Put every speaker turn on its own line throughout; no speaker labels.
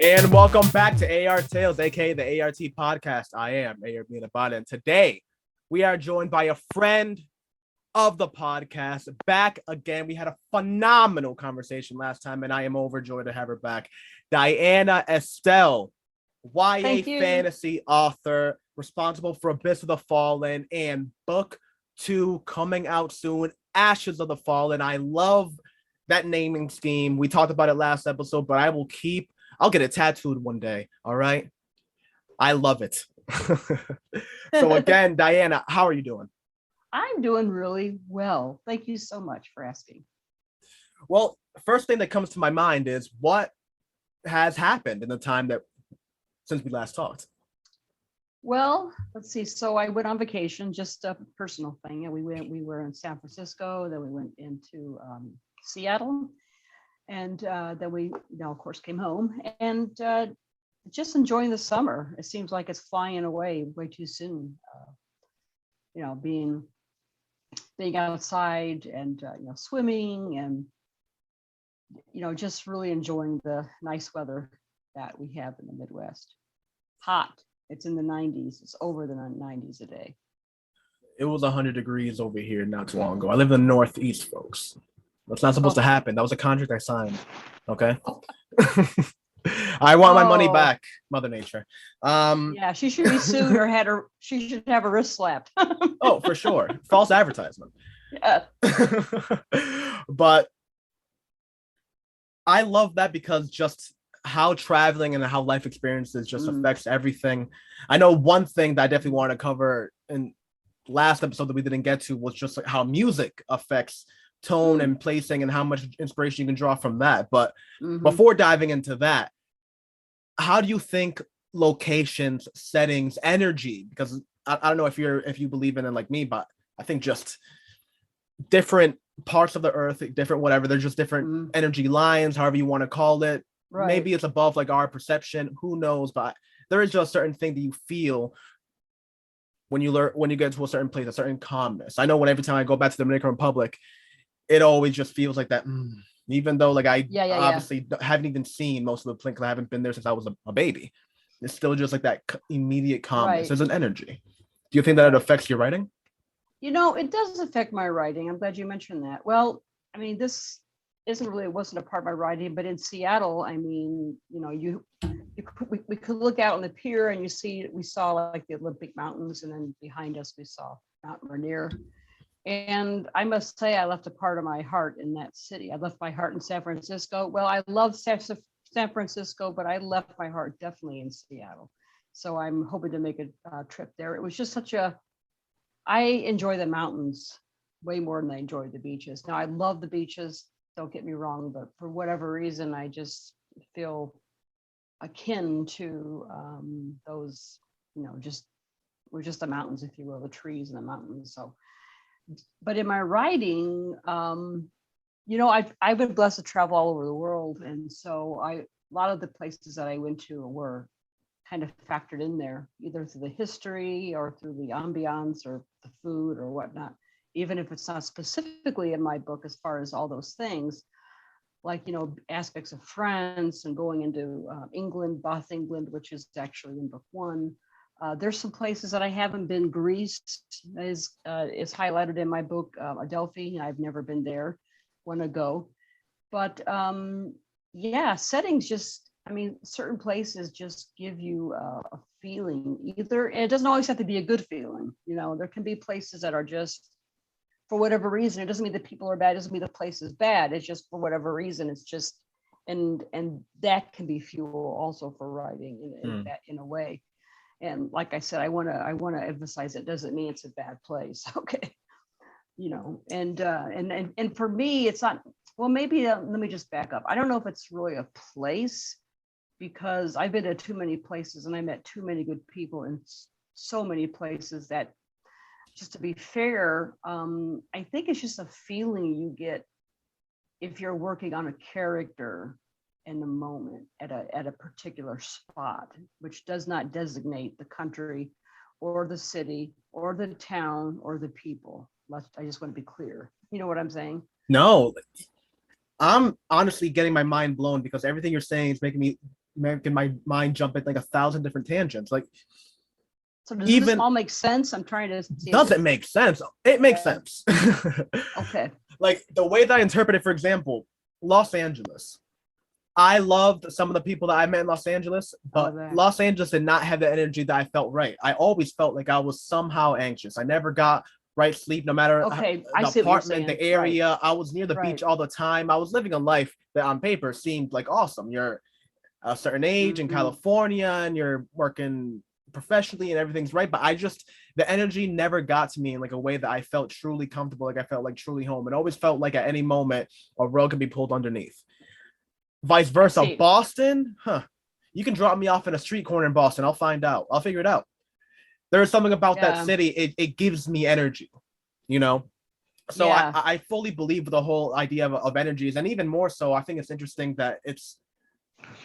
And welcome back to A.R. Tales, aka the A.R.T podcast. I am A.R.T, and today we are joined by a friend of the podcast back again. We had a phenomenal conversation last time, and I am overjoyed to have her back. Diana Estell, YA fantasy author, responsible for Abyss of the Fallen and book 2 coming out soon, Ashes of the Fallen. I love that naming scheme. We talked about it last episode, but I'll get it tattooed one day. All right. I love it. So again, Diana, how are you doing?
I'm doing really well. Thank you so much for asking.
Well, first thing that comes to my mind is what has happened in the time since we last talked.
Well, let's see. So I went on vacation, just a personal thing. And we were in San Francisco, then we went into Seattle. And then we, of course, came home and just enjoying the summer. It seems like it's flying away way too soon. Being outside and swimming and just really enjoying the nice weather that we have in the Midwest. Hot. It's in the 90s. It's over the 90s a day.
It was 100 degrees over here not too long ago. I live in the Northeast, folks. That's not supposed to happen. That was a contract I signed. Okay. I want my money back, Mother Nature.
Yeah, she should be sued or she should have a wrist slapped.
Oh, for sure. False advertisement.
Yeah.
But I love that because just how traveling and how life experiences just affects everything. I know one thing that I definitely want to cover in last episode that we didn't get to was just like how music affects tone and placing and how much inspiration you can draw from that. But before diving into that, how do you think locations, settings, energy, because I don't know if you believe in it like me, but I think just different parts of the earth, different whatever, there's just different energy lines, however you want to call it. Right. Maybe it's above like our perception, who knows, but there is just a certain thing that you feel when you get to a certain place, a certain calmness. I know when every time I go back to the Dominican Republic, it always just feels like that, even though like I obviously haven't even seen most of the place because I haven't been there since I was a baby. It's still just like that immediate calmness. Right. There's an energy. Do you think that it affects your writing?
It does affect my writing. I'm glad you mentioned that. Well, I mean, this wasn't a part of my writing, but in Seattle, I mean, we could look out on the pier and we saw like the Olympic Mountains, and then behind us we saw Mount Rainier. And I must say, I left a part of my heart in that city. I left my heart in San Francisco. Well, I love San Francisco, but I left my heart definitely in Seattle. So I'm hoping to make a trip there. It was just I enjoy the mountains way more than I enjoy the beaches. Now, I love the beaches, don't get me wrong, but for whatever reason, I just feel akin to those, we're just the mountains, if you will, the trees and the mountains. So, but in my writing, I've been blessed to travel all over the world. And so a lot of the places that I went to were kind of factored in there, either through the history or through the ambiance or the food or whatnot, even if it's not specifically in my book as far as all those things, like, aspects of France and going into England, Bath, England, which is actually in book 1. There's some places that I haven't been. Greece is highlighted in my book, Adelphi. I've never been there, want to go. But settings just, certain places just give you a feeling either. And it doesn't always have to be a good feeling. There can be places that are just, for whatever reason, it doesn't mean that people are bad. It doesn't mean the place is bad. It's just for whatever reason, it's just, and that can be fuel also for writing in a way. And like I said, I want to emphasize it doesn't mean it's a bad place. Okay. And for me, it's not, well, maybe let me just back up. I don't know if it's really a place, because I've been to too many places and I met too many good people in so many places that, just to be fair, I think it's just a feeling you get if you're working on a character in the moment at a particular spot, which does not designate the country or the city or the town or the people. I just want to be clear. You know what I'm saying?
No, I'm honestly getting my mind blown because everything you're saying is making me making my mind jump at like 1,000 different tangents. Like,
So does this
even
all make sense? I'm trying to see.
doesn't make sense. It makes sense.
Okay.
Like the way that I interpret it, for example, Los Angeles. I loved some of the people that I met in Los Angeles, but Los Angeles did not have the energy that I felt right. I always felt like I was somehow anxious. I never got right sleep, no matter
Okay,
the apartment, the area. Right. I was near the beach all the time. I was living a life that on paper seemed like awesome. You're a certain age in California and you're working professionally and everything's right. But the energy never got to me in like a way that I felt truly comfortable, like I felt like truly home. It always felt like at any moment a rug could be pulled underneath. Vice versa, Boston, you can drop me off in a street corner in Boston. I'll find out. I'll figure it out. There's something about that city. It gives me energy, you know? So I fully believe the whole idea of energies. And even more so, I think it's interesting that it's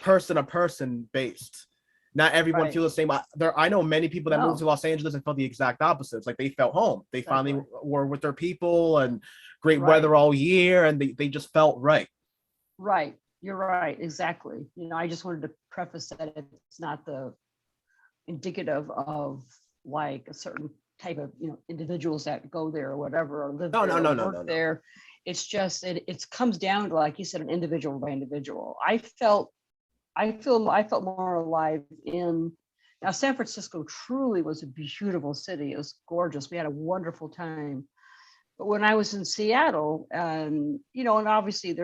person to person based. Not everyone feels the same. I know many people that moved to Los Angeles and felt the exact opposites. Like they felt home. They finally were with their people and great weather all year. And they just felt right.
Right. You're right. Exactly. I just wanted to preface that it's not the indicative of like a certain type of, individuals that go there or whatever, or live there or work there. It's just, it comes down to, like you said, an individual by individual. I felt more alive now San Francisco truly was a beautiful city. It was gorgeous. We had a wonderful time. But when I was in Seattle, and obviously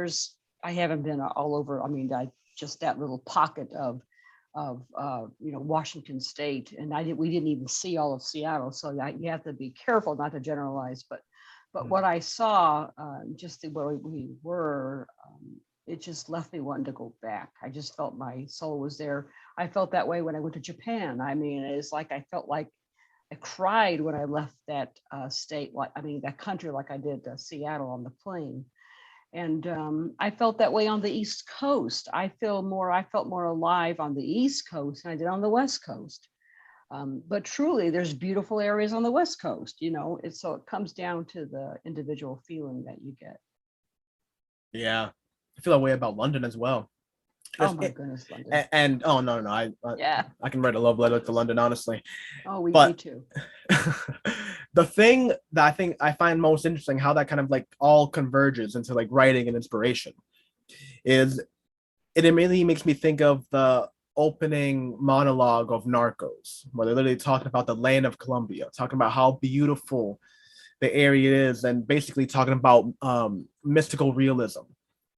I haven't been all over. I mean, just that little pocket of Washington State, and we didn't even see all of Seattle. So you have to be careful not to generalize. But what I saw, just where we were, it just left me wanting to go back. I just felt my soul was there. I felt that way when I went to Japan. I mean, it's like I felt like I cried when I left that state. That country, like I did Seattle on the plane. And I felt that way on the East Coast. I felt more alive on the East Coast than I did on the West Coast. But truly, there's beautiful areas on the West Coast. So it comes down to the individual feeling that you get.
Yeah, I feel that way about London as well.
Oh my goodness, London!
And oh no, I can write a love letter to London, honestly.
Oh, me too.
The thing that I think I find most interesting, how that kind of like all converges into like writing and inspiration, is it immediately makes me think of the opening monologue of Narcos, where they're literally talking about the land of Colombia, talking about how beautiful the area is, and basically talking about mystical realism,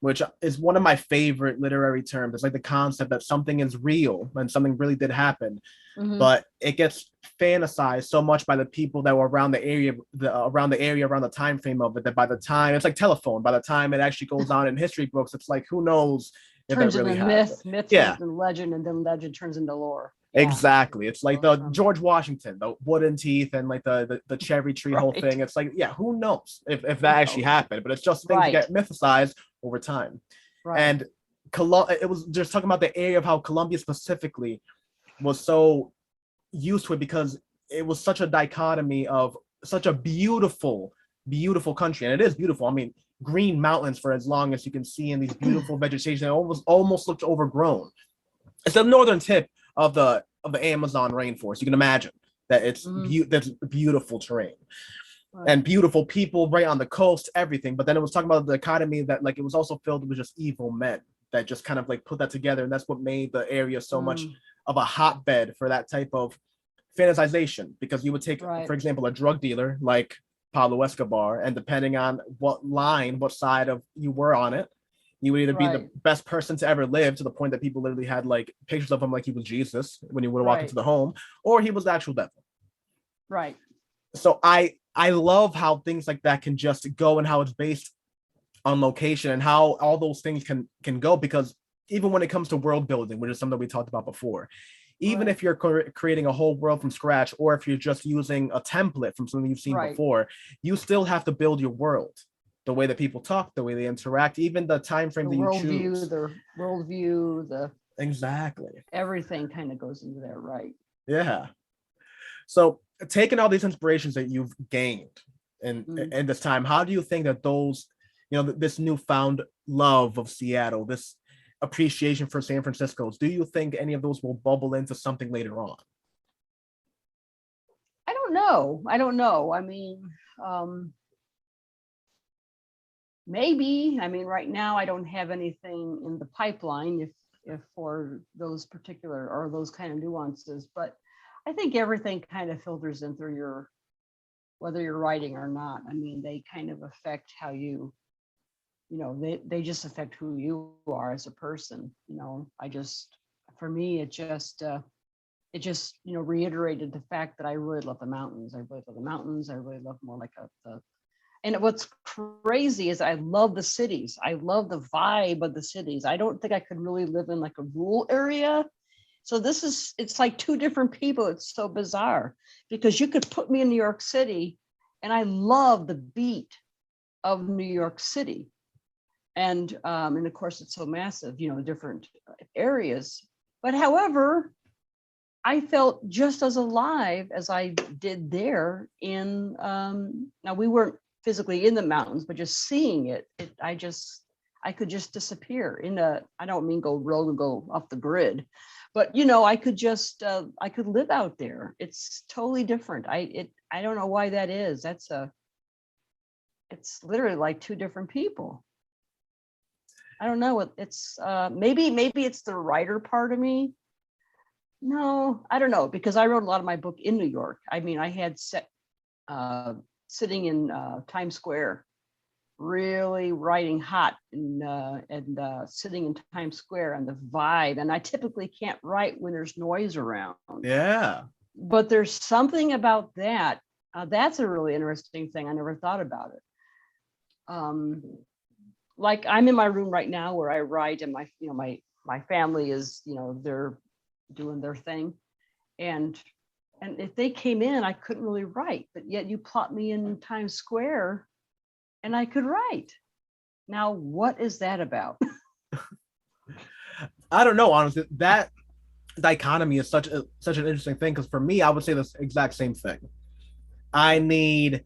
which is one of my favorite literary terms. It's like the concept that something is real and something really did happen, but it gets fantasized so much by the people that were around the area, around the time frame of it, that by the time it's like telephone, by the time it actually goes on in history books, it's like, who knows if
turns
it really
into myth turns into legend, and then legend turns into lore.
Exactly. It's like the George Washington, the wooden teeth, and like the cherry tree whole thing. It's like, who knows if that actually happened, but it's just things get mythicized over time. And it was just talking about the area of how Colombia specifically was so used to it, because it was such a dichotomy of such a beautiful country. And it is beautiful. I mean, green mountains for as long as you can see, in these beautiful vegetation. It almost looked overgrown. It's the northern tip of the Amazon rainforest. You can imagine that that's beautiful terrain and beautiful people right on the coast, everything. But then it was talking about the dichotomy that like it was also filled with just evil men that just kind of like put that together, and that's what made the area so much of a hotbed for that type of fantasization. Because you would take, for example, a drug dealer like Pablo Escobar, and depending on what side of you were on it, you would either be the best person to ever live, to the point that people literally had like pictures of him like he was Jesus when you would walk into the home, or he was the actual devil.
Right.
So I love how things like that can just go, and how it's based on location, and how all those things can go. Because even when it comes to world building, which is something we talked about before, even if you're creating a whole world from scratch, or if you're just using a template from something you've seen before, you still have to build your world. The way that people talk, the way they interact, even the time frame that you choose.
The worldview,
exactly.
Everything kind of goes into there, right?
Yeah. So taking all these inspirations that you've gained in this time, how do you think that those, this newfound love of Seattle, this appreciation for San Francisco's, do you think any of those will bubble into something later on?
I don't know. I don't know. I mean, maybe. I mean, right now I don't have anything in the pipeline if for those particular or those kind of nuances, but I think everything kind of filters in through your, whether you're writing or not. I mean, they kind of affect how you know, they just affect who you are as a person. You know, for me, it just, you know, reiterated the fact that I really love the mountains. I really love the mountains. I really love more like and what's crazy is I love the cities. I love the vibe of the cities. I don't think I could really live in like a rural area. So it's like two different people. It's so bizarre because you could put me in New York City and I love the beat of New York City. And of course it's so massive, you know, different areas. But however, I felt just as alive as I did there in, now we weren't physically in the mountains, but just seeing it, I could just disappear I don't mean go rogue and go off the grid, but you know, I could just, I could live out there. It's totally different. I don't know why that is. It's literally like two different people. I don't know what it's, maybe it's the writer part of me. No, I don't know, because I wrote a lot of my book in New York. I mean, I had sitting in Times Square, really writing hot and sitting in Times Square and the vibe. And I typically can't write when there's noise around.
Yeah.
But there's something about that. That's a really interesting thing. I never thought about it. Like I'm in my room right now where I write, and my family is, you know, they're doing their thing. And if they came in, I couldn't really write, but yet you plot me in Times Square and I could write. Now, what is that about?
I don't know, honestly. That dichotomy is such an interesting thing, because for me, I would say the exact same thing. I need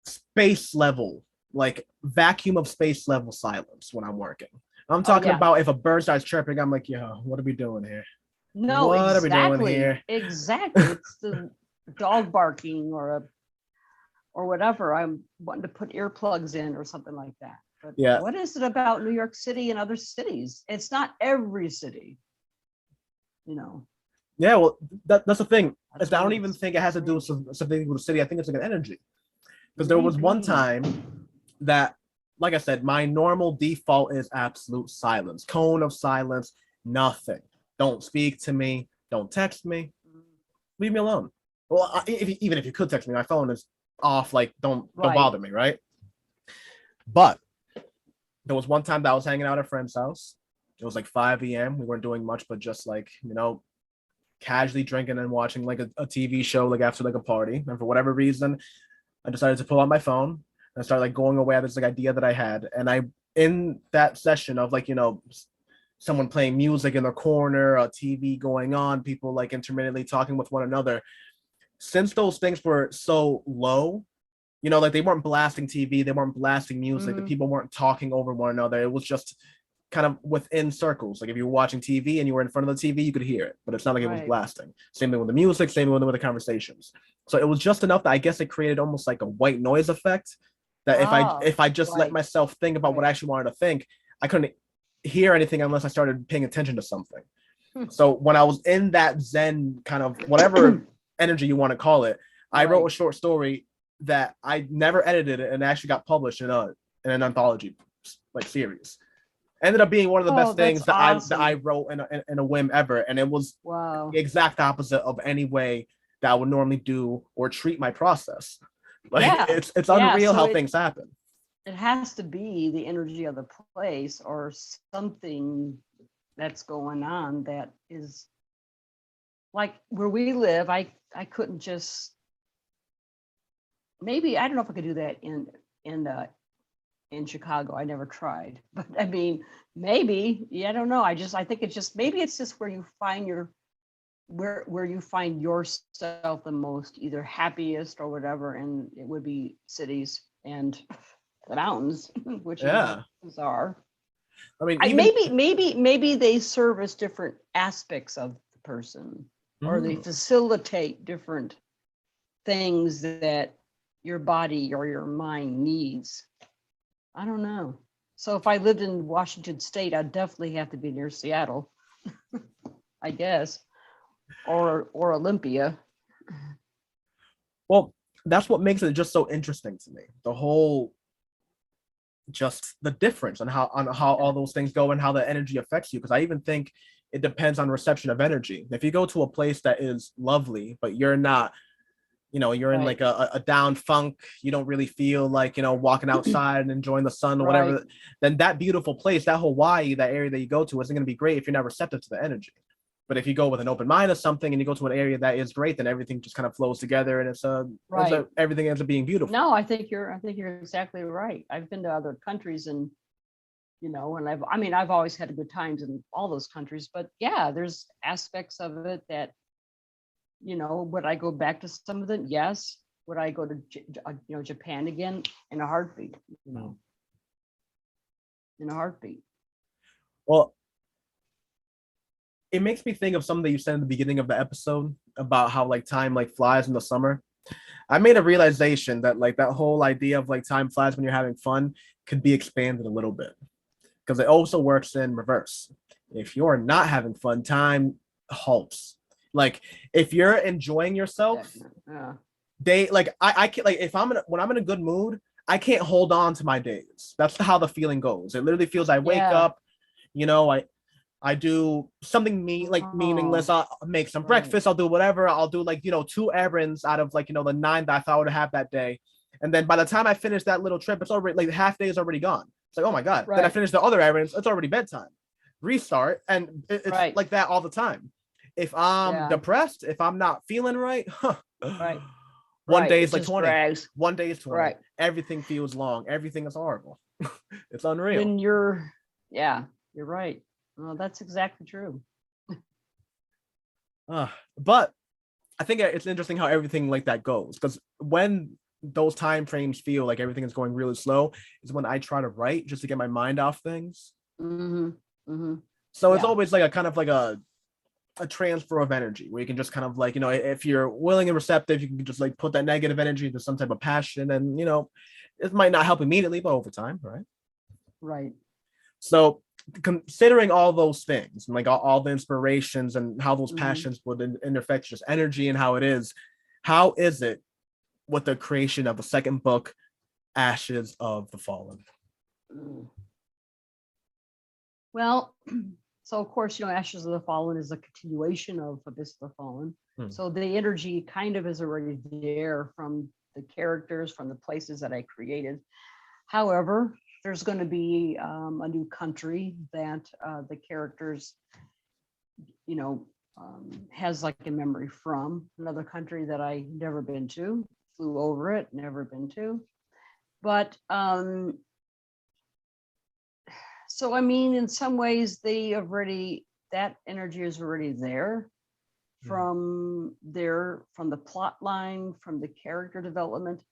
space level, like vacuum of space level silence when I'm working. I'm talking about if a bird starts chirping, I'm like, yo, what are we doing here?
No,
what
exactly.
are we doing here?
Exactly. It's the dog barking or whatever. I'm wanting to put earplugs in or something like that. But
yeah,
what is it about New York City and other cities? It's not every city, you know.
Yeah, well, that's the thing. I don't even think it has to do with something with the city. I think it's like an energy. Because there was one time that, like I said, my normal default is absolute silence, cone of silence, nothing. Don't speak to me. Don't text me. Leave me alone. Well, even if you could text me, my phone is off. Like, don't bother me, right? But there was one time that I was hanging out at a friend's house. It was like 5 a.m. We weren't doing much, but just like, you know, casually drinking and watching like a TV show, like after like a party. And for whatever reason, I decided to pull out my phone and I started like going away at this like idea that I had. And I, in that session of like, you know, someone playing music in the corner, a TV going on, people like intermittently talking with one another. Since those things were so low, you know, like they weren't blasting TV, they weren't blasting music, the people weren't talking over one another. It was just kind of within circles. Like if you were watching TV and you were in front of the TV, you could hear it, but it's not like it was blasting. Same thing with the music, same thing with the conversations. So it was just enough that I guess it created almost like a white noise effect. That if I just let myself think about what I actually wanted to think, I couldn't hear anything unless I started paying attention to something. So when I was in that Zen kind of whatever energy you want to call it, I wrote a short story that I never edited it and actually got published in an anthology like series. Ended up being one of the best things that I wrote in a whim ever, and it was the exact opposite of any way that I would normally do or treat my process. Like it's unreal how things happen.
It has to be the energy of the place or something that's going on that is like where we live. I couldn't just, maybe I don't know if I could do that in Chicago. I never tried, but I mean, maybe, I don't know. I think it's just, maybe it's just where you find where you find yourself the most, either happiest or whatever. And it would be cities and the mountains, which is bizarre.
I mean, even
maybe they service different aspects of the person, or they facilitate different things that your body or your mind needs. I don't know. So if I lived in Washington State, I'd definitely have to be near Seattle, I guess, or Olympia.
well, that's what makes it just so interesting to me. The whole, just the difference on how all those things go and how the energy affects you. Because I even think it depends on reception of energy. If you go to a place that is lovely, but you're not, you're in like a down funk, you don't really feel like, walking outside and enjoying the sun or whatever, then that beautiful place, that Hawaii, that area that you go to isn't going to be great if you're not receptive to the energy. But if you go with an open mind or something and you go to an area that is great, then everything just kind of flows together and everything ends up being beautiful.
No, I think you're exactly right. I've been to other countries and, and I've always had good times in all those countries, but yeah, there's aspects of it that, would I go back to some of them? Yes. Would I go to, Japan again? In a heartbeat, in a heartbeat.
Well, it makes me think of something that you said in the beginning of the episode about how like time like flies in the summer. I made a realization that like that whole idea of like time flies when you're having fun could be expanded a little bit, because it also works in reverse. If you're not having fun, time halts. Like if you're enjoying yourself, I can't, like if when I'm in a good mood, I can't hold on to my days. That's how the feeling goes. It literally feels I wake up, I do something meaningless. I'll make some breakfast. I'll do whatever. I'll do like, 2 errands out of like, the 9 that I thought I would have that day. And then by the time I finish that little trip, it's already like half day is already gone. It's like, oh my God. Then I finish the other errands. It's already bedtime. Restart. And it's like that all the time. If I'm depressed, if I'm not feeling right, one day is like 20. Drags. One day is 20. Everything feels long. Everything is horrible. It's unreal.
Then you're right. Well, that's exactly true.
But I think it's interesting how everything like that goes, because when those time frames feel like everything is going really slow is when I try to write just to get my mind off things. So it's always like a kind of like a transfer of energy where you can just kind of like, if you're willing and receptive, you can just like put that negative energy into some type of passion, and it might not help immediately, but over time, right. So considering all those things and like all the inspirations and how those passions would affect just energy and how is it with the creation of the second book, Ashes of the Fallen?
Well, so of course, Ashes of the Fallen is a continuation of Abyss of the Fallen. So the energy kind of is already there from the characters, from the places that I created. However, there's going to be a new country that the characters, has like a memory from, another country that I never been to, flew over it, never been to. But so, I mean, in some ways that energy is already there from the plot line, from the character development.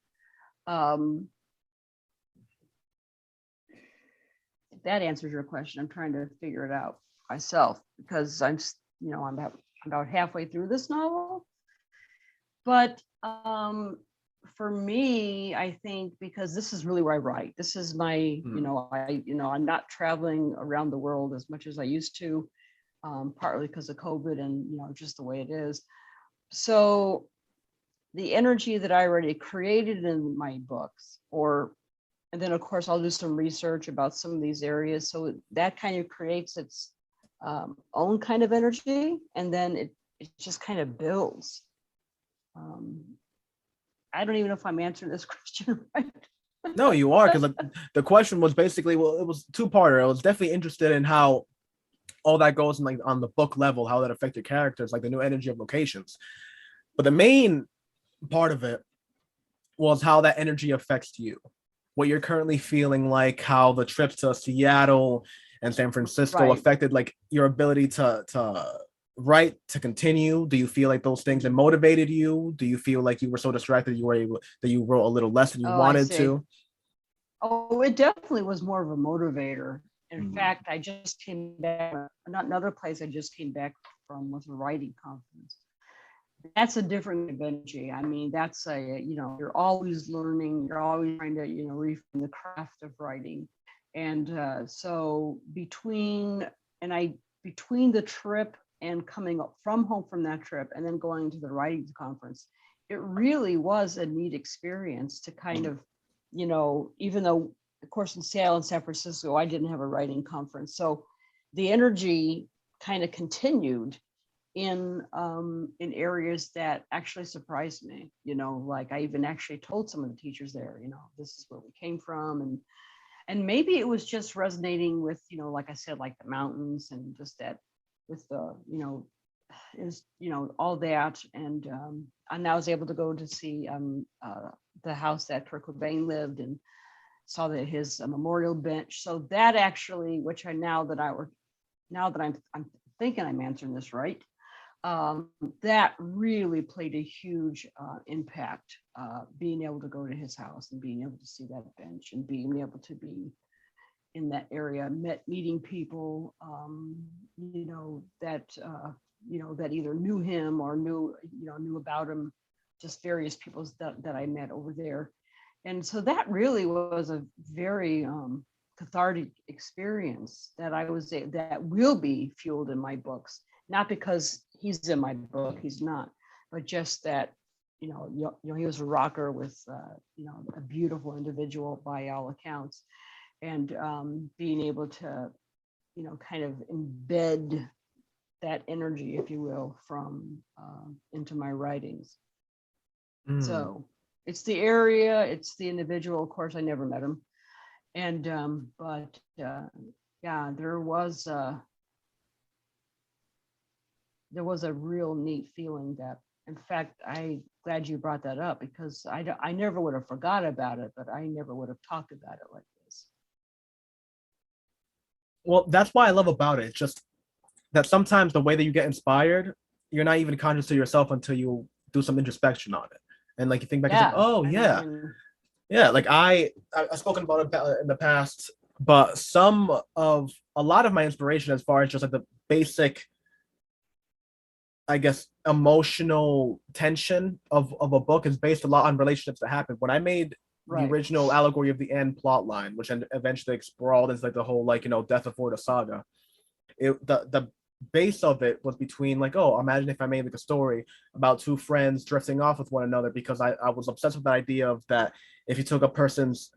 If that answers your question, I'm trying to figure it out myself, because I'm about halfway through this novel. But for me, I think because this is really where I write. This is my, I'm not traveling around the world as much as I used to, partly because of COVID and, just the way it is. So the energy that I already created in my books, and then of course I'll do some research about some of these areas. So that kind of creates its own kind of energy. And then it just kind of builds. I don't even know if I'm answering this question right.
No, you are, because the question was basically, well, it was two-parter. I was definitely interested in how all that goes in, like on the book level, how that affected characters, like the new energy of locations. But the main part of it was how that energy affects you, what you're currently feeling, like how the trips to Seattle and San Francisco affected like your ability to write, to continue. Do you feel like those things that motivated you? Do you feel like you were so distracted that you wrote a little less than you wanted to?
Oh, it definitely was more of a motivator. In fact, I just came back, not another place I just came back from was a writing conference. That's a different energy. I mean, that's you're always learning, you're always trying to, refine the craft of writing. And so between the trip and coming up from home from that trip and then going to the writing conference, it really was a neat experience to kind of, even though, of course, in Seattle and San Francisco, I didn't have a writing conference. So the energy kind of continued in areas that actually surprised me, like I even actually told some of the teachers there, this is where we came from. And maybe it was just resonating with, like I said, like the mountains and just that with the, all that. And I was able to go to see the house that Kurt Cobain lived and saw that his memorial bench. So that actually, which now that I'm thinking I'm answering this right, that really played a huge impact, being able to go to his house and being able to see that bench and being able to be in that area, meeting people, that either knew him or knew about him, just various people that I met over there. And so that really was a very cathartic experience that will be fueled in my books, not because he's in my book, he's not, but just that, he was a rocker with, a beautiful individual by all accounts, and being able to, kind of embed that energy, if you will, from into my writings. So it's the area, it's the individual. Of course, I never met him, and yeah, there was a real neat feeling that, in fact, I'm glad you brought that up, because I never would have forgot about it, but I never would have talked about it like this.
Well, that's why I love about it. It's just that sometimes the way that you get inspired, you're not even conscious to yourself until you do some introspection on it. And like you think back,
Yeah,
it's like, oh yeah. Yeah, like I've spoken about it in the past, but a lot of my inspiration as far as just like the basic, I guess, emotional tension of a book is based a lot on relationships that happen. When I made the original Allegory of the End plot line, which eventually sprawled into like the whole Death of Florida saga, the base of it was between like, oh, imagine if I made like a story about two friends drifting off with one another, because I was obsessed with the idea of that if you took a person's,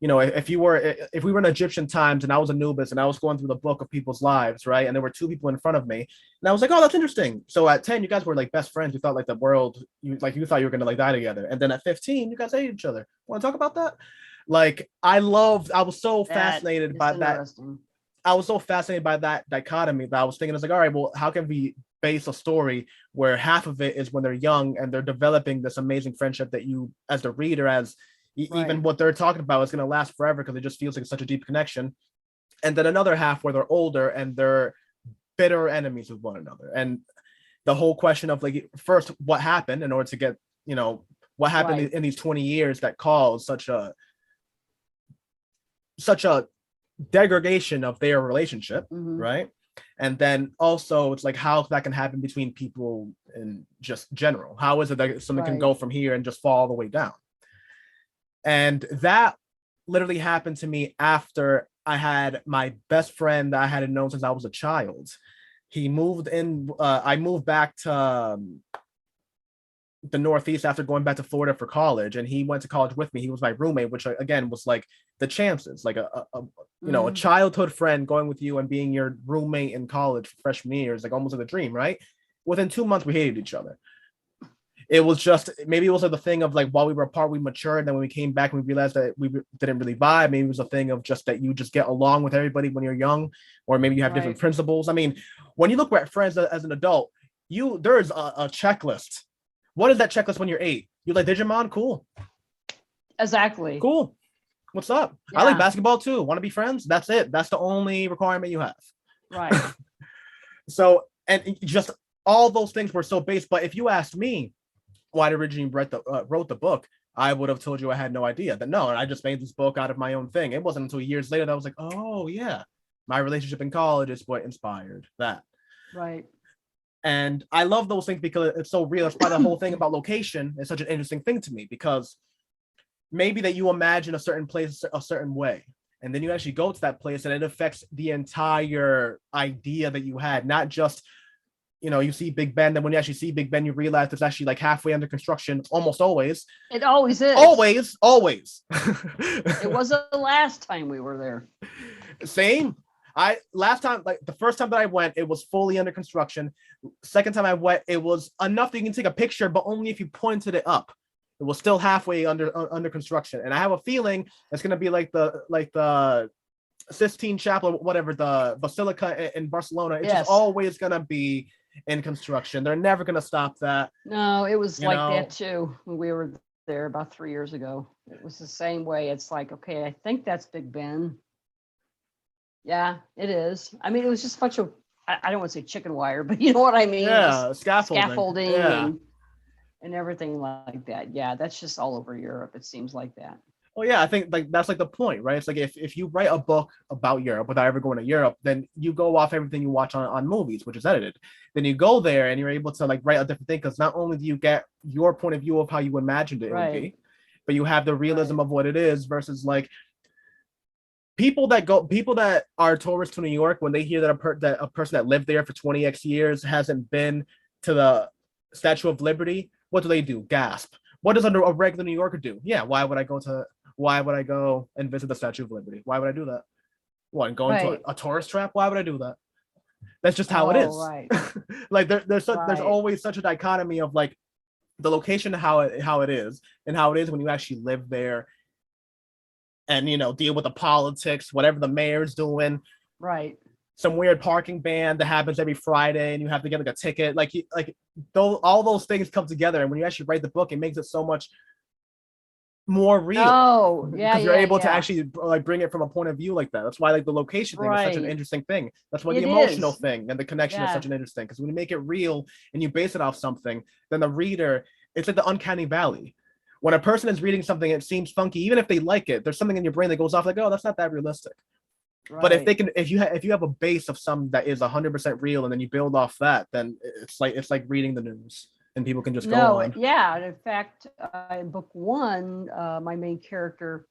if we were in Egyptian times and I was Anubis and I was going through the book of people's lives, right, and there were two people in front of me, and I was like, oh, that's interesting. So at 10, you guys were like best friends. You thought like the world, you thought you were gonna like die together, and then at 15, you guys hated each other. Want to talk about that? Like I was so fascinated by that. I was so fascinated by that dichotomy that I was thinking, it's like, all right, well, how can we base a story where half of it is when they're young and they're developing this amazing friendship that you, as the reader, even what they're talking about is going to last forever because it just feels like such a deep connection. And then another half where they're older and they're bitter enemies with one another. And the whole question of like, first, what happened in order to get, what happened in these 20 years that caused such a degradation of their relationship, right? And then also it's like how that can happen between people in just general. How is it that something can go from here and just fall all the way down? And that literally happened to me after I had my best friend that I had known since I was a child. He moved in, I moved back to the Northeast after going back to Florida for college, and he went to college with me. He was my roommate, which again was like the chances, like a childhood friend going with you and being your roommate in college for freshman year is like almost like a dream, right? Within 2 months, we hated each other. It was just, maybe it was like the thing of like while we were apart, we matured. And then when we came back, we realized that we didn't really vibe. Maybe it was a thing of just that you just get along with everybody when you're young, or maybe you have different principles. I mean, when you look at friends as an adult, there's a checklist. What is that checklist when you're 8? You like Digimon? Cool.
Exactly.
Cool. What's up? Yeah. I like basketball too. Want to be friends? That's it. That's the only requirement you have.
Right.
So, and just all those things were so base. But if you asked me why I originally wrote the book, I would have told you I had no idea. That no, I just made this book out of my own thing. It wasn't until years later that I was like, oh yeah, My relationship in college is what inspired that.
Right.
And I love those things because it's so real. That's why the whole thing about location is such an interesting thing to me, because maybe that you imagine a certain place a certain way, and then you actually go to that place and it affects the entire idea that you had, not just, you see Big Ben, then when you actually see Big Ben, you realize it's actually like halfway under construction, almost always.
It always is.
Always.
It wasn't the last time we were there.
Same. Last time, like the first time that I went, it was fully under construction. Second time I went, it was enough that you can take a picture, but only if you pointed it up. It was still halfway under construction, and I have a feeling it's gonna be like the Sistine Chapel, or whatever, the Basilica in Barcelona. It's just always gonna be in construction. They're never gonna stop that.
No, it was like that too when we were there about 3 years ago. It was the same way. It's like, okay, I think that's Big Ben. Yeah, it is. I mean, it was just a bunch of, I don't want to say chicken wire, but you know what I mean?
Yeah, scaffolding.
Yeah. And everything like that. Yeah, that's just all over Europe. It seems like that.
Well, yeah, I think like that's like the point, right? It's like if you write a book about Europe without ever going to Europe, then you go off everything you watch on movies, which is edited. Then you go there and you're able to like write a different thing, because not only do you get your point of view of how you imagined it would be, but you have the realism of what it is versus like people that are tourists to New York, when they hear that a person that lived there for 20x years hasn't been to the Statue of Liberty, what do? Gasp. What does a regular New Yorker do? Yeah, why would I go and visit the Statue of Liberty? Why would I do that? What, and go into a tourist trap? Why would I do that? That's just how it is.
Right.
Like there's always such a dichotomy of like the location, how it is, and how it is when you actually live there and deal with the politics, whatever the mayor's doing.
Right.
Some weird parking ban that happens every Friday, and you have to get like a ticket. All those things come together, and when you actually write the book, it makes it so much more real.
Oh, yeah,
because you're able to actually like bring it from a point of view like that. That's why like the location thing is such an interesting thing. That's why the emotional thing and the connection is such an interesting. Because when you make it real and you base it off something, then the reader, it's like the uncanny valley. When a person is reading something, it seems funky, even if they like it. There's something in your brain that goes off like, oh, that's not that realistic. Right. But if you have a base of some that is 100% real, and then you build off that, then it's like reading the news, and people can just go on.
Yeah. In fact, in book one, my main character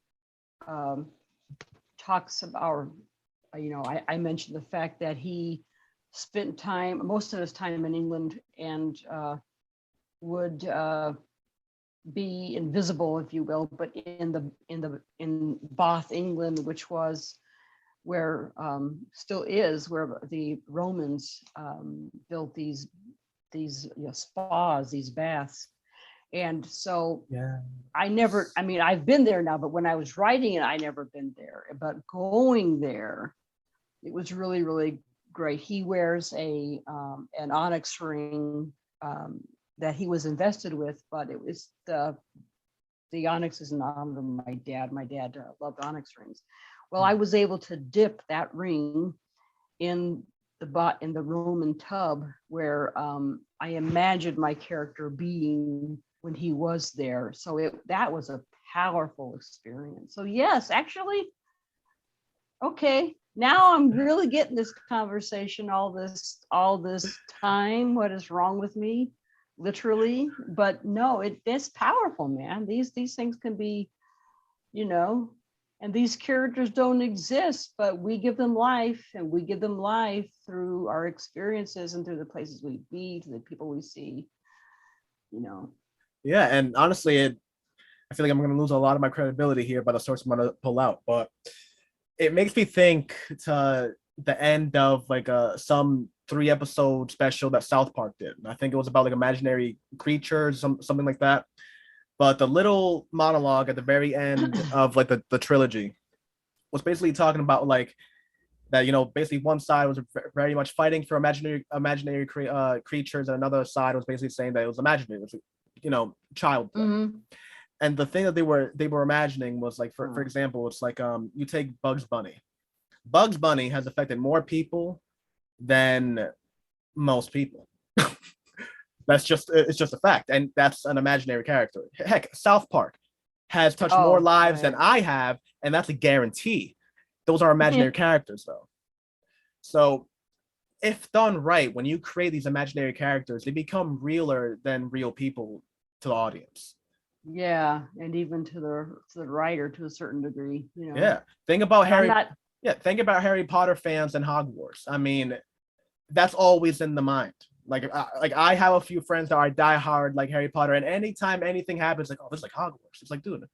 talks about, I mentioned the fact that he spent most of his time in England, and would be invisible, if you will, but in Bath, England, which was where still is where the Romans built these spas, these baths. And so I've been there now, but when I was writing it, I never been there. But going there, it was really, really great. He wears an onyx ring that he was invested with, but it was the onyx is in honor of my dad. My dad loved onyx rings. Well, I was able to dip that ring in the Roman tub where I imagined my character being when he was there. So that was a powerful experience. So yes, actually, okay. Now I'm really getting this conversation all this time. What is wrong with me? Literally, but no, it's powerful, man. These things can be, and these characters don't exist, but we give them life, and we give them life through our experiences and through the places we meet, the people we see,
Yeah, and honestly, I feel like I'm going to lose a lot of my credibility here by the source I'm going to pull out, but it makes me think to the end of like some 3-episode special that South Park did. I think it was about like imaginary creatures, something like that. But the little monologue at the very end of like the trilogy was basically talking about like that, basically one side was very much fighting for imaginary creatures, and another side was basically saying that it was imaginary. It was, child play. Mm-hmm. And the thing that they were imagining was like, for example, it's like you take Bugs Bunny. Bugs Bunny has affected more people than most people. It's just a fact, and that's an imaginary character. Heck, South Park has touched more lives than I have, and that's a guarantee. Those are imaginary characters, though. So if done right, when you create these imaginary characters, they become realer than real people to the audience.
Yeah, and even to the writer to a certain degree,
Yeah. Think about
And I'm
Harry.
not.
Yeah, think about Harry Potter fans and Hogwarts. I mean, that's always in the mind. Like I have a few friends that are diehard like Harry Potter, and anytime anything happens, like, oh, this is like Hogwarts. It's like, dude,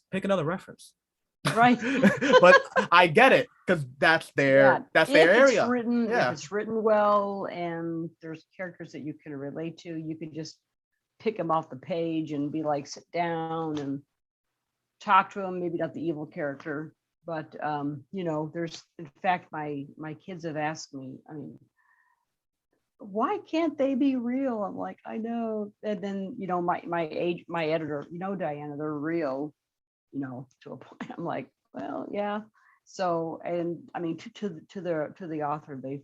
pick another reference.
Right.
But I get it because
Yeah,
that's their
if it's
area.
written, if
Yeah.
it's written well, and there's characters that you can relate to, you can just pick them off the page and be like, sit down and talk to them. Maybe not the evil character, but there's, in fact, my kids have asked me, I mean, why can't they be real? I'm like, I know. And then, my editor, Diana, they're real, to a point. I'm like, well, yeah. So, and I mean, to the author, they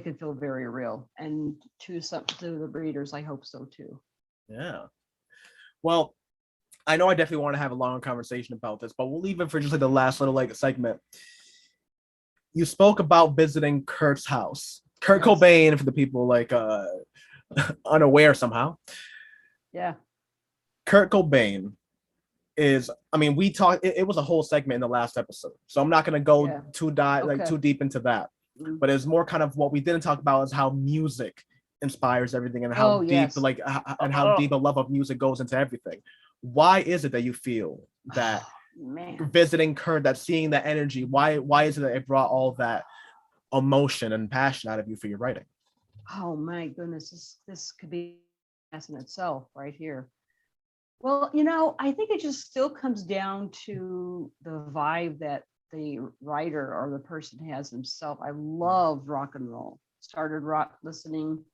could feel very real, and to the readers, I hope so too.
Yeah. Well, I know I definitely want to have a long conversation about this, but we'll leave it for just like the last little like segment. You spoke about visiting Kurt's house. Kurt
Yes.
Cobain, for the people like unaware somehow.
Yeah.
Kurt Cobain is, I mean, we talked, it was a whole segment in the last episode. So I'm not gonna go
Yeah.
like
Okay.
too deep into that.
Mm.
But it's more kind of what we didn't talk about is how music inspires everything and how
Oh,
deep
yes.
and how deep a love of music goes into everything. Why is it that you feel that
Man.
visiting Kurt, that seeing that energy, why is it that it brought all that emotion and passion out of you for your writing?
Oh my goodness, this could be a class in itself right here. Well, I think it just still comes down to the vibe that the writer or the person has himself. I love rock and roll. Started listening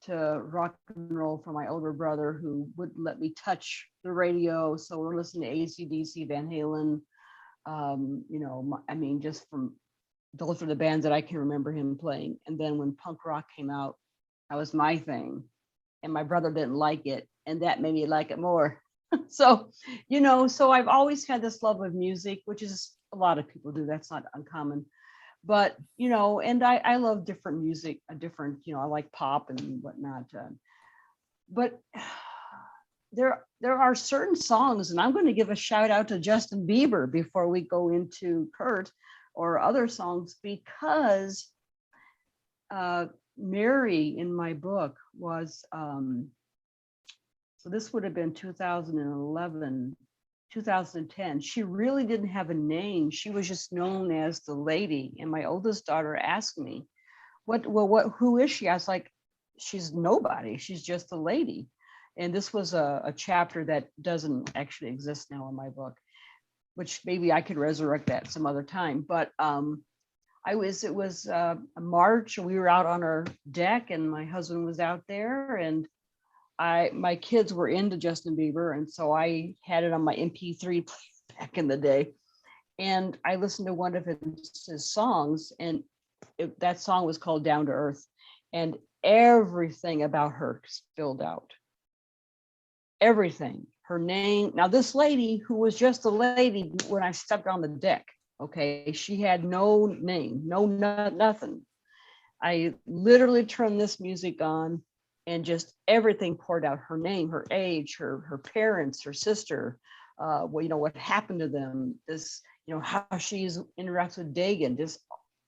to rock and roll from my older brother, who wouldn't let me touch the radio. So we're listening to AC/DC, Van Halen. I mean, just from those are the bands that I can remember him playing. And then when punk rock came out, that was my thing. And my brother didn't like it, and that made me like it more. So, so I've always had this love of music, which is a lot of people do. That's not uncommon. But, and I love different music, a different, I like pop and whatnot. But there are certain songs, and I'm going to give a shout out to Justin Bieber before we go into Kurt or other songs, because Mary in my book was, so this would have been 2011, 2010. She really didn't have a name. She was just known as the lady. And my oldest daughter asked me, who is she? I was like, she's nobody. She's just a lady. And this was a chapter that doesn't actually exist now in my book, which maybe I could resurrect that some other time. But it was a March, and we were out on our deck, and my husband was out there, and my kids were into Justin Bieber, and so I had it on my MP3 back in the day, and I listened to one of his songs, and that song was called Down to Earth, and everything about her spilled out. Everything. Her name. Now, this lady, who was just a lady when I stepped on the deck, okay, she had no name, nothing. I literally turned this music on, and just everything poured out: her name, her age, her parents, her sister, what happened to them, this, how she's interacts with Dagan, just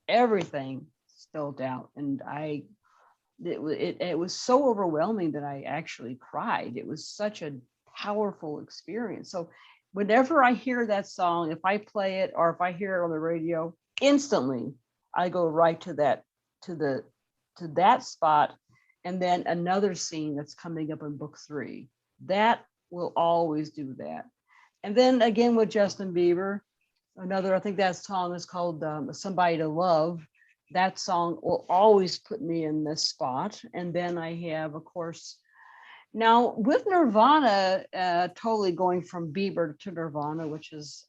everything spilled out. And it was so overwhelming that I actually cried. It was such a powerful experience. So whenever I hear that song, if I play it or if I hear it on the radio, instantly I go right to that spot. And then another scene that's coming up in book 3, that will always do that. And then again with Justin Bieber, I think that song is called Somebody to Love. That song will always put me in this spot. And then I have, of course, now with Nirvana, totally going from Bieber to Nirvana, which is,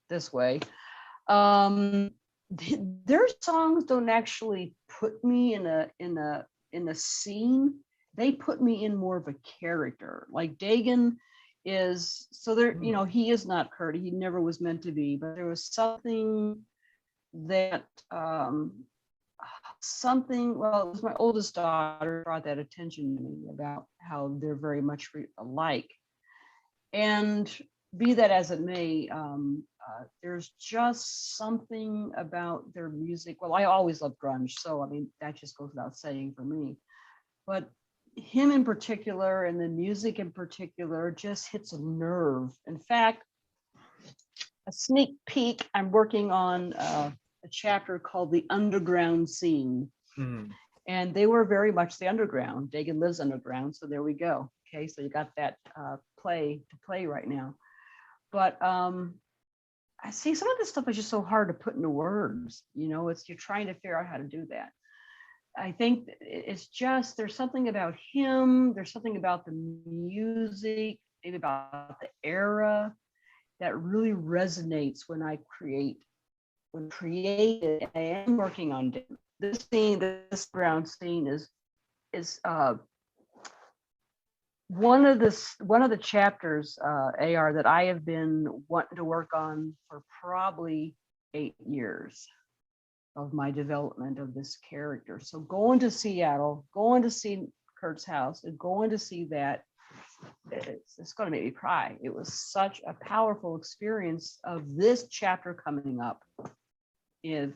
this way. Their songs don't actually put me in a scene. They put me in more of a character. Like Dagan is, so there, he is not Kurt. He never was meant to be, but there was something that something, well, it was my oldest daughter brought that attention to me about how they're very much alike. And be that as it may, there's just something about their music. Well, I always loved grunge, so I mean, that just goes without saying for me. But him in particular and the music in particular just hits a nerve. In fact, a sneak peek, I'm working on a chapter called The Underground Scene.
Mhm.
And they were very much the underground. Dagan lives underground, so there we go. Okay, so you got that play to play right now. But I see some of this stuff is just so hard to put into words. You know, it's you're trying to figure out how to do that. I think it's just there's something about him. There's something about the music, maybe about the era that really resonates when I create. When created, I am working on this scene. This ground scene is one of the chapters, AR, that I have been wanting to work on for probably 8 years of my development of this character. So going to Seattle, going to see Kurt's house, and going to see that, it's going to make me cry. It was such a powerful experience of this chapter coming up in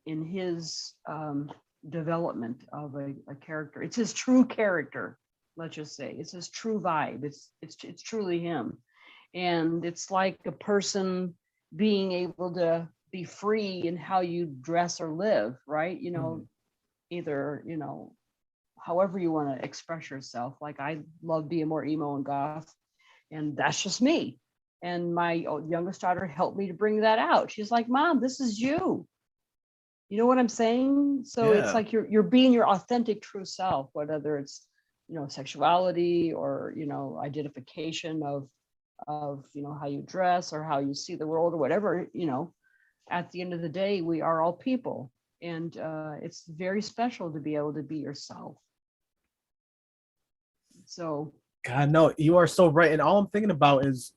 his development of a character. It's his true character. Let's just say it's his true vibe. It's truly him, and it's like a person being able to be free in how you dress or live, right? You know, either, you know, however you want to express yourself. Like I love being more emo and goth, and that's just me. And my youngest daughter helped me to bring that out. She's like, "Mom, this is you." You know what I'm saying? So it's
Yeah.
like you're being your authentic true self, whether it's, you know, sexuality or, you know, identification of, you know, how you dress or how you see the world or whatever, you know. At the end of the day, we are all people, and it's very special to be able to be yourself. So
God, no, you are so right. And all I'm thinking about is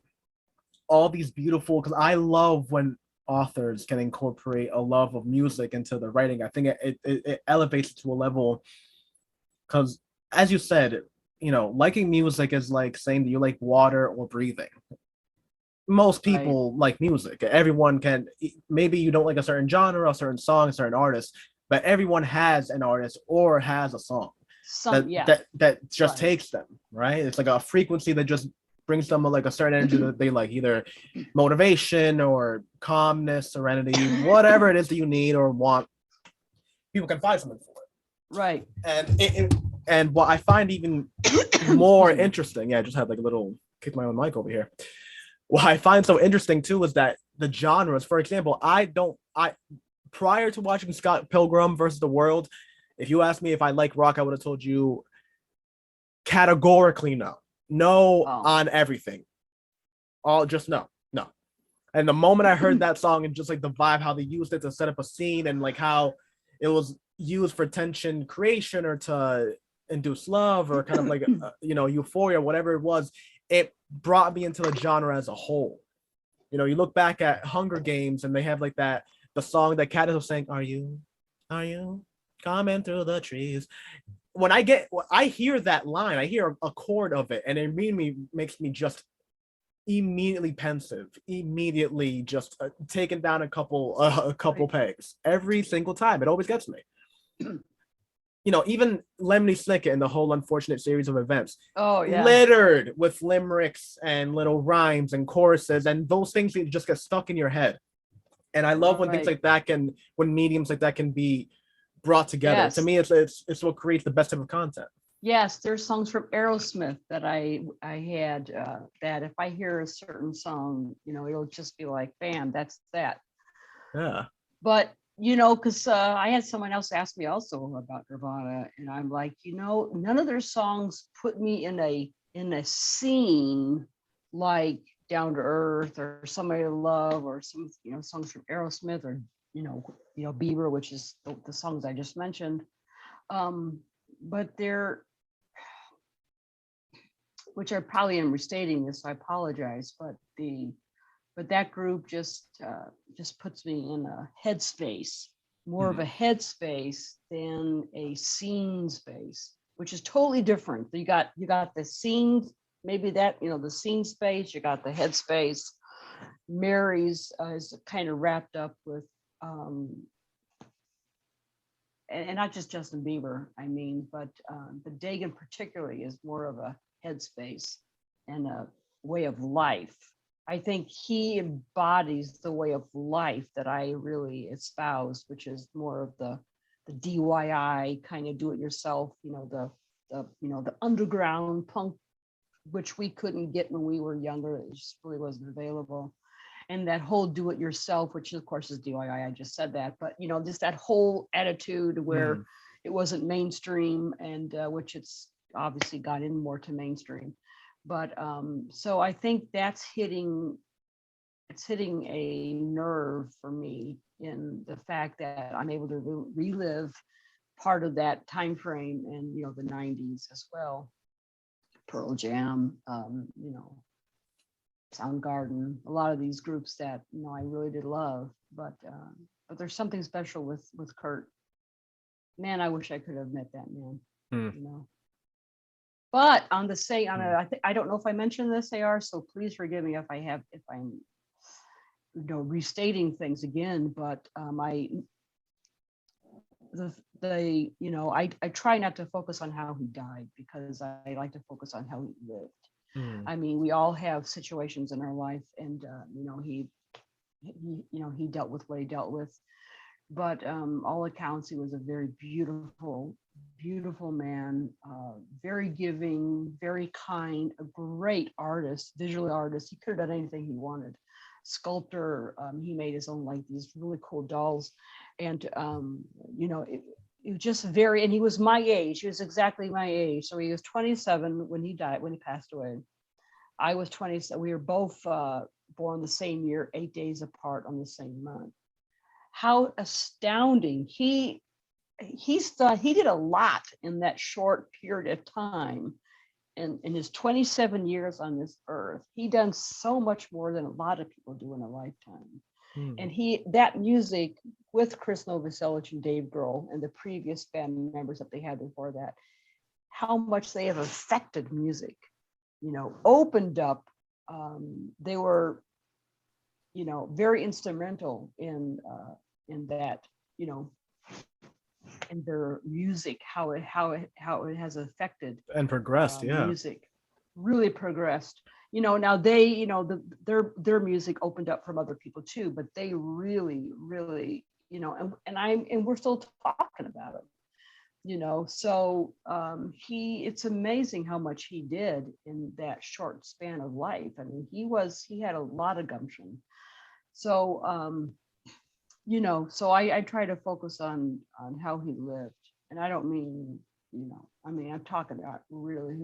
all these beautiful, because I love when authors can incorporate a love of music into the writing. I think it elevates it to a level, because as you said, you know, liking music is like saying that you like water or breathing. Most
right,
people like music. Everyone can, maybe you don't like a certain genre, a certain song, a certain artist, but everyone has an artist or has a song that
yeah,
that just
right.
takes them, right? It's like a frequency that just brings them like a certain energy that they like, either motivation or calmness, serenity, whatever it is that you need or want. People can find something for it.
Right.
And what I find even more interesting, yeah, I just had like a little kick my own mic over here. What I find so interesting too is that the genres, for example, I prior to watching Scott Pilgrim versus the World, if you asked me if I like rock, I would have told you categorically no. No
Oh,
on everything. All just no. No. And the moment I heard that song and just like the vibe, how they used it to set up a scene and like how it was used for tension creation or to induce love or kind of like, you know, euphoria, whatever it was, it brought me into the genre as a whole. You know, you look back at Hunger Games and they have like that, the song that Katniss was saying, are you coming through the trees? When I hear that line, I hear a chord of it and it immediately makes me just immediately pensive, immediately just taken down a couple
right.
pegs every single time. It always gets me. You know, even Lemony Snicket and the whole unfortunate series of events,
Oh, yeah.
littered with limericks and little rhymes and choruses, and those things that just get stuck in your head. And I love when things
Right.
like that can, when mediums like that can be brought together. To
Yes.
me, it's what creates the best type of content.
Yes, there's songs from Aerosmith that I had that if I hear a certain song, you know, it'll just be like, bam, that's that.
Yeah.
But you know, because I had someone else ask me also about Nirvana, and I'm like, you know, none of their songs put me in a scene like Down to Earth or Somebody to Love or some, you know, songs from Aerosmith or you know Bieber, which is the songs I just mentioned. But they're, which I probably am restating this, so I apologize, but but that group just puts me in a headspace, more of
Mhm.
a headspace than a scene space, which is totally different. You got the scene, maybe that, the scene space, you got the headspace. Mary's is kind of wrapped up with and not just Justin Bieber, I mean, but Dagan particularly is more of a headspace and a way of life. I think he embodies the way of life that I really espouse, which is more of the DIY kind of do it yourself, the underground punk, which we couldn't get when we were younger. It just really wasn't available. And that whole do it yourself, which of course is DIY, I just said that, but just that whole attitude where
Mhm.
it wasn't mainstream, and which it's obviously got in more to mainstream. But so I think it's hitting a nerve for me in the fact that I'm able to relive part of that time frame, and the 90s as well. Pearl Jam, Soundgarden, a lot of these groups that I really did love, but there's something special with Kurt. Man, I wish I could have met that man.
Mhm.
You know. But on the say on
Mhm.
a, I don't know if I mentioned this, AR, so please forgive me if I'm restating things again. But I try not to focus on how he died, because I like to focus on how he lived.
Mhm.
I mean, we all have situations in our life, and he dealt with what he dealt with. But all accounts, he was a very beautiful, beautiful man, very giving, very kind, a great artist, visual artist. He could have done anything he wanted. Sculptor, he made his own, like, these really cool dolls, and it was just very. And he was my age. He was exactly my age. So he was 27 when he died, when he passed away. I was 20. So we were both born the same year, 8 days apart on the same month. How astounding. He did a lot in that short period of time. In his 27 years on this earth, he done so much more than a lot of people do in a lifetime.
Mhm.
And that music with Chris Novoselic and Dave Grohl and the previous band members that they had before that, how much they have affected music, opened up. They were, very instrumental in that, you know, in their music, how it has affected
And progressed, yeah.
music, really progressed. Now they, their music opened up from other people too, but they really, really, and we're still talking about it. So it's amazing how much he did in that short span of life. I mean, he had a lot of gumption. So so I try to focus on how he lived. And I don't mean, I mean, I'm talking about really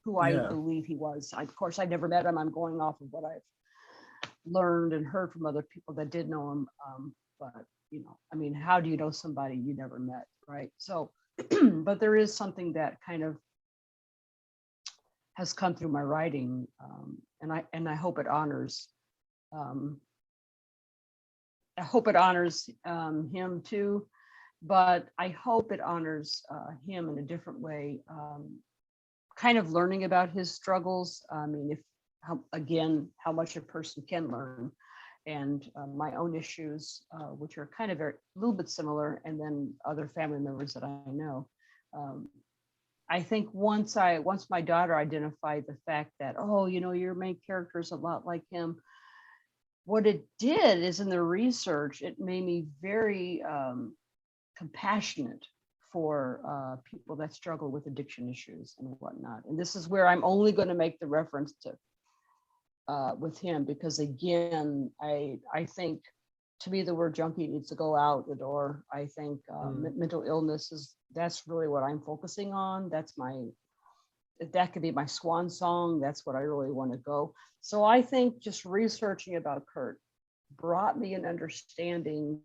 who I
Yeah.
believe he was. Of course, I never met him. I'm going off of what I've learned and heard from other people that did know him. But I mean, how do you know somebody you never met, right? So, but there is something that kind of has come through my writing, and I hope it honors. Um, I hope it honors him too, but I hope it honors him in a different way. Kind of learning about his struggles. I mean, again, how much a person can learn, and my own issues, which are kind of a little bit similar, and then other family members that I know. Um, I think once my daughter identified the fact that, oh, your main character is a lot like him, what it did is, in the research, it made me very compassionate for people that struggle with addiction issues and whatnot. And this is where I'm only going to make the reference to with him, because again, I think, to me, the word junkie needs to go out the door. I think mental illness that's really what I'm focusing on. That could be my swan song. That's what I really want to go. So I think just researching about Kurt brought me an understanding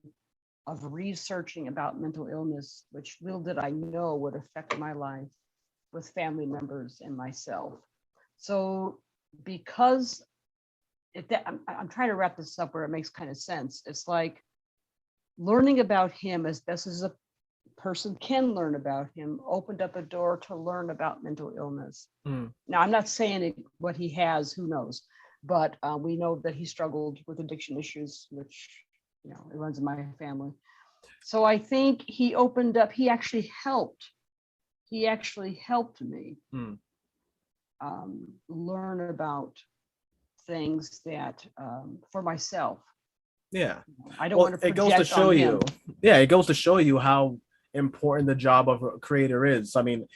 of researching about mental illness, which little did I know would affect my life with family members and myself. So because I'm trying to wrap this up where it makes kind of sense. It's like learning about him as best as a person can learn about him opened up a door to learn about mental illness. Now, I'm not saying what he has, who knows, but we know that he struggled with addiction issues, which, it runs in my family. So I think he opened up, he actually helped me learn about things that for myself.
Yeah.
I don't want to project
it goes to show
on
you.
him.
Yeah, it goes to show you how important the job of a creator is. I mean,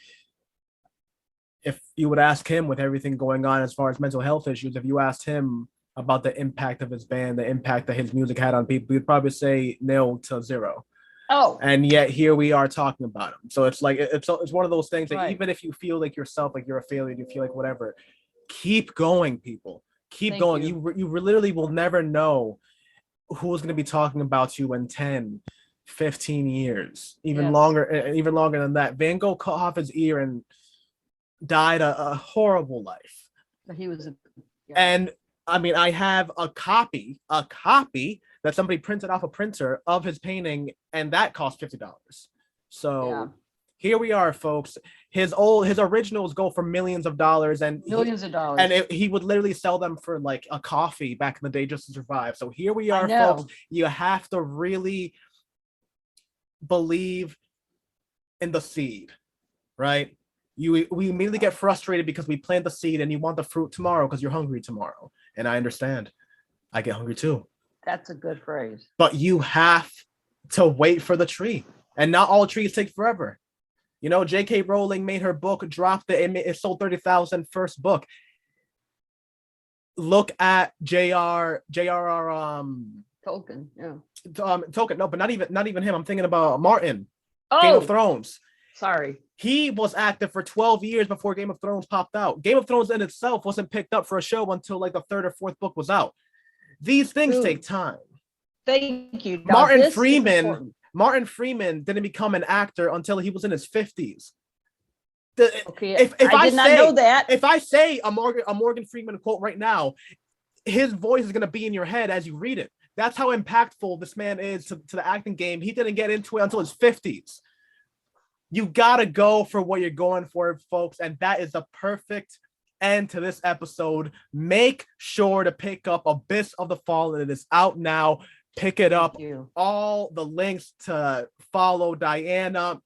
if you would ask him with everything going on as far as mental health issues, if you asked him about the impact of his band, the impact that his music had on people, he'd probably say 0 to 0.
Oh,
and yet here we are talking about him. So it's like it's one of those things that
right.
even if you feel like yourself, like you're a failure, you feel like whatever, keep going, people. Keep
Thank
going.
you.
You literally will never know who's going to be talking about you in 10, 15 years, even
Yes.
longer than that. Van Gogh cut off his ear and died a horrible life.
But he was
And I mean, I have a copy that somebody printed off a printer of his painting, and that cost $50. So here we are, folks. His originals go for millions of dollars, and
millions of dollars.
And he would literally sell them for like a coffee back in the day just to survive. So here we are, folks. You have to really believe in the seed, right? We immediately get frustrated because we plant the seed and you want the fruit tomorrow because you're hungry tomorrow. And I understand. I get hungry too.
That's a good phrase.
But you have to wait for the tree. And not all trees take forever. J.K. Rowling made her book, dropped it sold 30,000 first book. Look at J.R.R.
Tolkien, yeah.
Tolkien, no, but not even him. I'm thinking about Martin,
Oh,
Game of Thrones.
Sorry.
He was active for 12 years before Game of Thrones popped out. Game of Thrones in itself wasn't picked up for a show until like the third or fourth book was out. These things take time.
Thank you.
Martin Freeman didn't become an actor until he was in his 50s.
Okay, I did not know that.
If I say a Morgan Freeman quote right now, his voice is going to be in your head as you read it. That's how impactful this man is to the acting game. He didn't get into it until his 50s. You got to go for what you're going for, folks. And that is the perfect end to this episode. Make sure to pick up Abyss of the Fallen. It is out now. Pick it up. All the links to follow Diana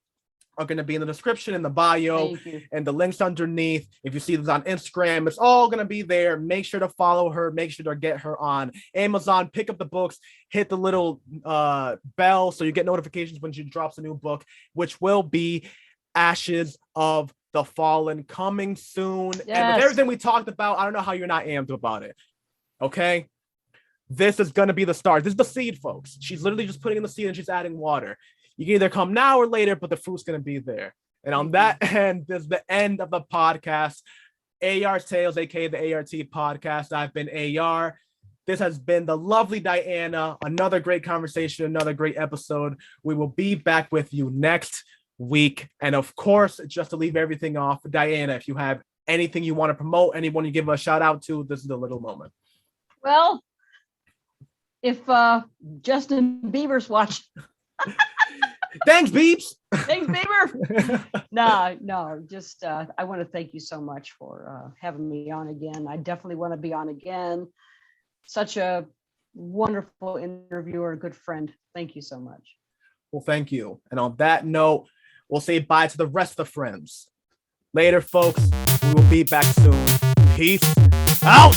are going to be in the description, in the bio, and the links underneath. If you see this on Instagram, it's all going to be there. Make sure to follow her. Make sure to get her on Amazon. Pick up the books. Hit the little bell so you get notifications when she drops a new book, which will be Ashes of the Fallen, coming soon. Yes. And with everything we talked about, I don't know how you're not amped about it. Okay? This is going to be the start. This is the seed, folks. She's literally just putting in the seed and she's adding water. You can either come now or later, but the fruit's going to be there. And on that end, this is the end of the podcast. AR Tales, aka the A.R.T. podcast. I've been AR. This has been the lovely Diana. Another great conversation, another great episode. We will be back with you next week. And of course, just to leave everything off, Diana, if you have anything you want to promote, anyone you give a shout out to, this is the little moment.
Well, if Justin Bieber's watching.
Thanks, Beeps.
Thanks, Bieber. No, just I want to thank you so much for having me on again. I definitely want to be on again. Such a wonderful interviewer, a good friend. Thank you so much.
Well, thank you. And on that note, we'll say bye to the rest of the friends. Later, folks. We will be back soon. Peace out.